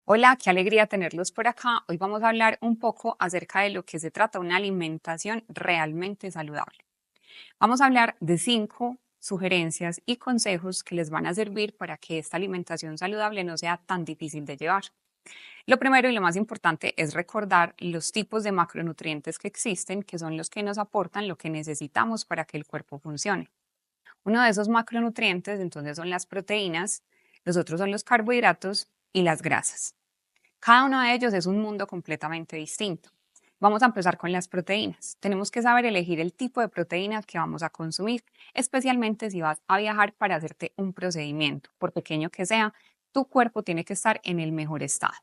Hola, qué alegría tenerlos por acá. Hoy vamos a hablar un poco acerca de lo que se trata una alimentación realmente saludable. Vamos a hablar de 5 sugerencias y consejos que les van a servir para que esta alimentación saludable no sea tan difícil de llevar. Lo primero y lo más importante es recordar los tipos de macronutrientes que existen, que son los que nos aportan lo que necesitamos para que el cuerpo funcione. Uno de esos macronutrientes entonces son las proteínas, los otros son los carbohidratos y las grasas. Cada uno de ellos es un mundo completamente distinto. Vamos a empezar con las proteínas. Tenemos que saber elegir el tipo de proteínas que vamos a consumir, especialmente si vas a viajar para hacerte un procedimiento. Por pequeño que sea, tu cuerpo tiene que estar en el mejor estado.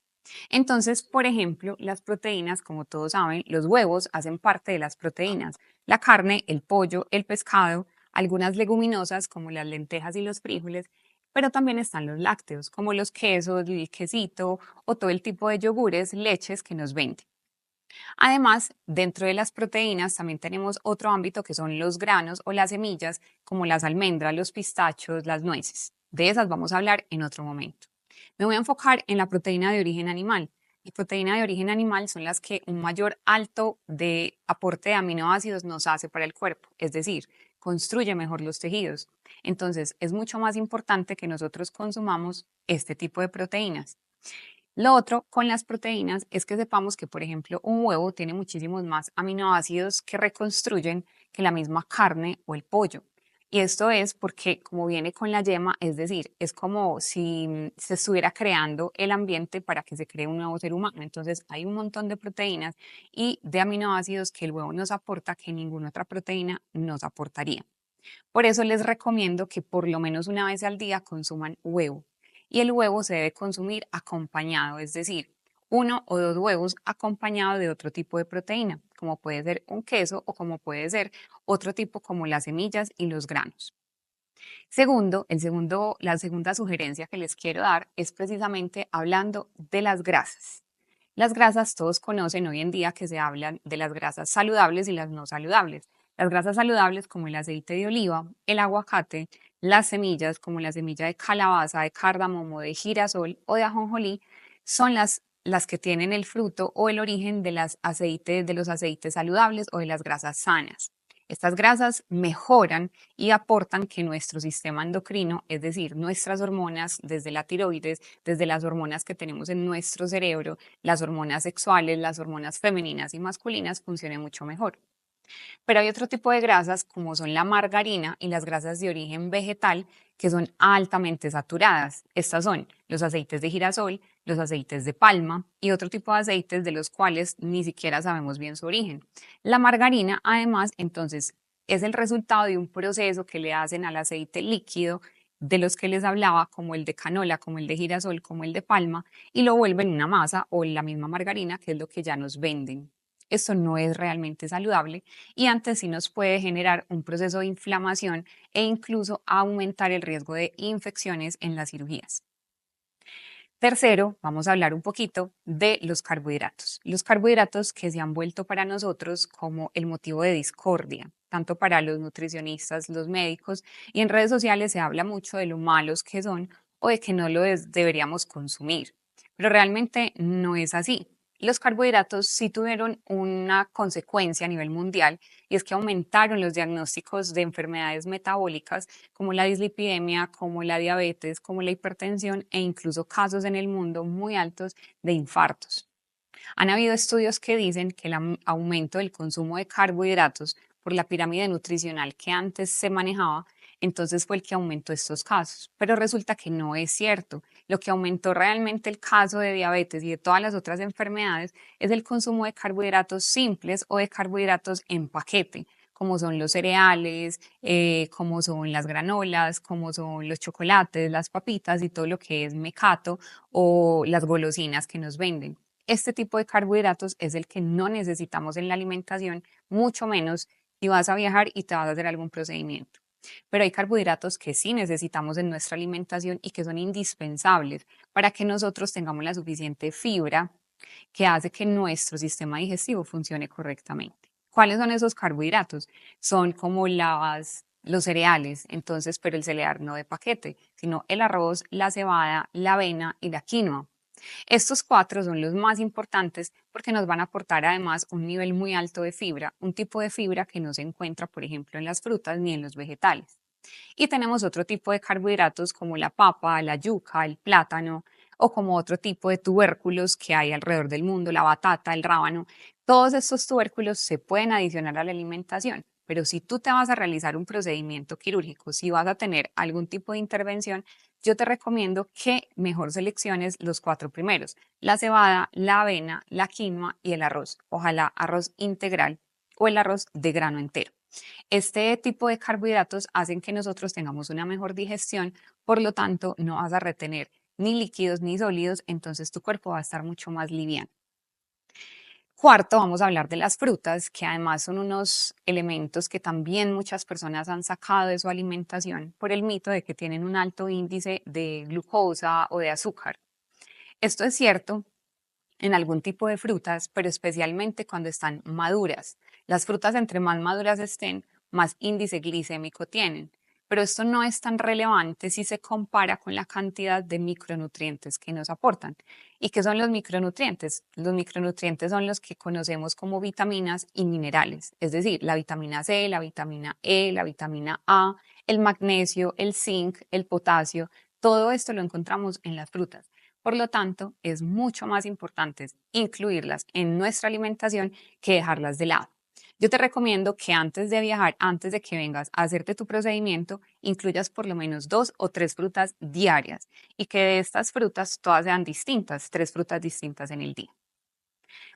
Entonces, por ejemplo, las proteínas, como todos saben, los huevos hacen parte de las proteínas. La carne, el pollo, el pescado, algunas leguminosas como las lentejas y los frijoles, pero también están los lácteos, como los quesos, el quesito o todo el tipo de yogures, leches que nos venden. Además, dentro de las proteínas también tenemos otro ámbito que son los granos o las semillas, como las almendras, los pistachos, las nueces. De esas vamos a hablar en otro momento. Me voy a enfocar en la proteína de origen animal. La proteína de origen animal son las que un mayor alto de aporte de aminoácidos nos hace para el cuerpo, es decir, construye mejor los tejidos. Entonces, es mucho más importante que nosotros consumamos este tipo de proteínas. Lo otro con las proteínas es que sepamos que, por ejemplo, un huevo tiene muchísimos más aminoácidos que reconstruyen que la misma carne o el pollo. Y esto es porque como viene con la yema, es decir, es como si se estuviera creando el ambiente para que se cree un nuevo ser humano. Entonces hay un montón de proteínas y de aminoácidos que el huevo nos aporta que ninguna otra proteína nos aportaría. Por eso les recomiendo que por lo menos una vez al día consuman huevo. Y el huevo se debe consumir acompañado, es decir, 1 o 2 huevos acompañado de otro tipo de proteína, como puede ser un queso o como puede ser otro tipo como las semillas y los granos. La segunda sugerencia que les quiero dar es precisamente hablando de las grasas. Las grasas todos conocen hoy en día que se hablan de las grasas saludables y las no saludables. Las grasas saludables como el aceite de oliva, el aguacate, las semillas como la semilla de calabaza, de cardamomo, de girasol o de ajonjolí son las que tienen el fruto o el origen de los aceites saludables o de las grasas sanas. Estas grasas mejoran y aportan que nuestro sistema endocrino, es decir, nuestras hormonas, desde la tiroides, desde las hormonas que tenemos en nuestro cerebro, las hormonas sexuales, las hormonas femeninas y masculinas, funcione mucho mejor. Pero hay otro tipo de grasas como son la margarina y las grasas de origen vegetal que son altamente saturadas. Estas son los aceites de girasol, los aceites de palma y otro tipo de aceites de los cuales ni siquiera sabemos bien su origen. La margarina, además, entonces es el resultado de un proceso que le hacen al aceite líquido de los que les hablaba, como el de canola, como el de girasol, como el de palma, y lo vuelven una masa o la misma margarina, que es lo que ya nos venden. Esto no es realmente saludable y antes sí nos puede generar un proceso de inflamación e incluso aumentar el riesgo de infecciones en las cirugías. Tercero, vamos a hablar un poquito de los carbohidratos. Los carbohidratos que se han vuelto para nosotros como el motivo de discordia, tanto para los nutricionistas, los médicos, y en redes sociales se habla mucho de lo malos que son o de que no deberíamos consumir. Pero realmente no es así. Los carbohidratos sí tuvieron una consecuencia a nivel mundial y es que aumentaron los diagnósticos de enfermedades metabólicas como la dislipidemia, como la diabetes, como la hipertensión e incluso casos en el mundo muy altos de infartos. Han habido estudios que dicen que el aumento del consumo de carbohidratos por la pirámide nutricional que antes se manejaba, entonces fue el que aumentó estos casos. Pero resulta que no es cierto. Lo que aumentó realmente el caso de diabetes y de todas las otras enfermedades es el consumo de carbohidratos simples o de carbohidratos en paquete, como son los cereales, como son las granolas, como son los chocolates, las papitas y todo lo que es mecato o las golosinas que nos venden. Este tipo de carbohidratos es el que no necesitamos en la alimentación, mucho menos si vas a viajar y te vas a hacer algún procedimiento. Pero hay carbohidratos que sí necesitamos en nuestra alimentación y que son indispensables para que nosotros tengamos la suficiente fibra que hace que nuestro sistema digestivo funcione correctamente. ¿Cuáles son esos carbohidratos? Son como los cereales, entonces, pero el cereal no de paquete, sino el arroz, la cebada, la avena y la quinoa. Estos cuatro son los más importantes porque nos van a aportar además un nivel muy alto de fibra, un tipo de fibra que no se encuentra, por ejemplo, en las frutas ni en los vegetales. Y tenemos otro tipo de carbohidratos como la papa, la yuca, el plátano o como otro tipo de tubérculos que hay alrededor del mundo, la batata, el rábano. Todos estos tubérculos se pueden adicionar a la alimentación, pero si tú te vas a realizar un procedimiento quirúrgico, si vas a tener algún tipo de intervención, yo te recomiendo que mejor selecciones los cuatro primeros: la cebada, la avena, la quinoa y el arroz. Ojalá arroz integral o el arroz de grano entero. Este tipo de carbohidratos hacen que nosotros tengamos una mejor digestión, por lo tanto no vas a retener ni líquidos ni sólidos, entonces tu cuerpo va a estar mucho más liviano. Cuarto, vamos a hablar de las frutas, que además son unos elementos que también muchas personas han sacado de su alimentación por el mito de que tienen un alto índice de glucosa o de azúcar. Esto es cierto en algún tipo de frutas, pero especialmente cuando están maduras. Las frutas, entre más maduras estén, más índice glicémico tienen. Pero esto no es tan relevante si se compara con la cantidad de micronutrientes que nos aportan. ¿Y qué son los micronutrientes? Los micronutrientes son los que conocemos como vitaminas y minerales, es decir, la vitamina C, la vitamina E, la vitamina A, el magnesio, el zinc, el potasio. Todo esto lo encontramos en las frutas. Por lo tanto, es mucho más importante incluirlas en nuestra alimentación que dejarlas de lado. Yo te recomiendo que antes de viajar, antes de que vengas a hacerte tu procedimiento, incluyas por lo menos 2 o 3 frutas diarias y que de estas frutas todas sean distintas, 3 frutas distintas en el día.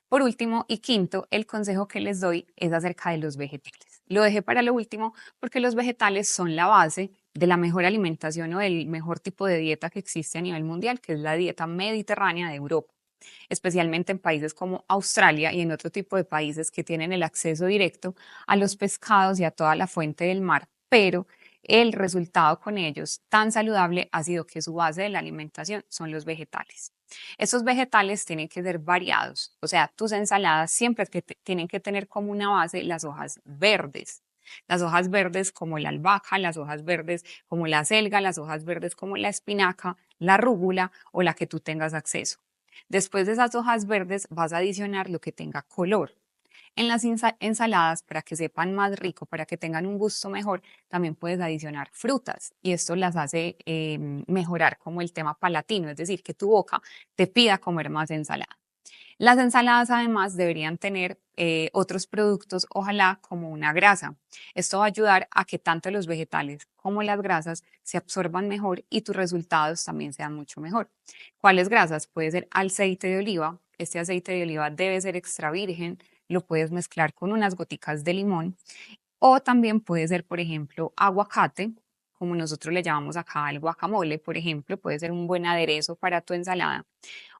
Por último y quinto, el consejo que les doy es acerca de los vegetales. Lo dejé para lo último porque los vegetales son la base de la mejor alimentación o del mejor tipo de dieta que existe a nivel mundial, que es la dieta mediterránea de Europa, especialmente en países como Australia y en otro tipo de países que tienen el acceso directo a los pescados y a toda la fuente del mar, pero el resultado con ellos tan saludable ha sido que su base de la alimentación son los vegetales. Esos vegetales tienen que ser variados, o sea, tus ensaladas siempre tienen que tener como una base las hojas verdes. Las hojas verdes como la albahaca, las hojas verdes como la selga, las hojas verdes como la espinaca, la rúgula o la que tú tengas acceso. Después de esas hojas verdes vas a adicionar lo que tenga color. En las ensaladas, para que sepan más rico, para que tengan un gusto mejor, también puedes adicionar frutas y esto las hace mejorar como el tema palatino, es decir, que tu boca te pida comer más ensalada. Las ensaladas además deberían tener otros productos, ojalá como una grasa. Esto va a ayudar a que tanto los vegetales como las grasas se absorban mejor y tus resultados también sean mucho mejor. ¿Cuáles grasas? Puede ser aceite de oliva. Este aceite de oliva debe ser extra virgen. Lo puedes mezclar con unas goticas de limón o también puede ser, por ejemplo, aguacate, como nosotros le llamamos acá al guacamole, por ejemplo, puede ser un buen aderezo para tu ensalada.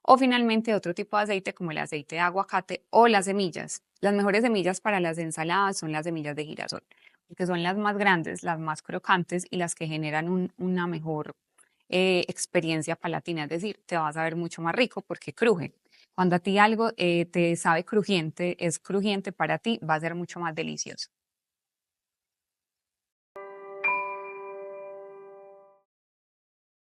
O finalmente otro tipo de aceite como el aceite de aguacate o las semillas. Las mejores semillas para las ensaladas son las semillas de girasol, porque son las más grandes, las más crocantes y las que generan una mejor experiencia palatina, es decir, te vas a ver mucho más rico porque cruje. Cuando a ti algo te sabe crujiente, es crujiente para ti, va a ser mucho más delicioso.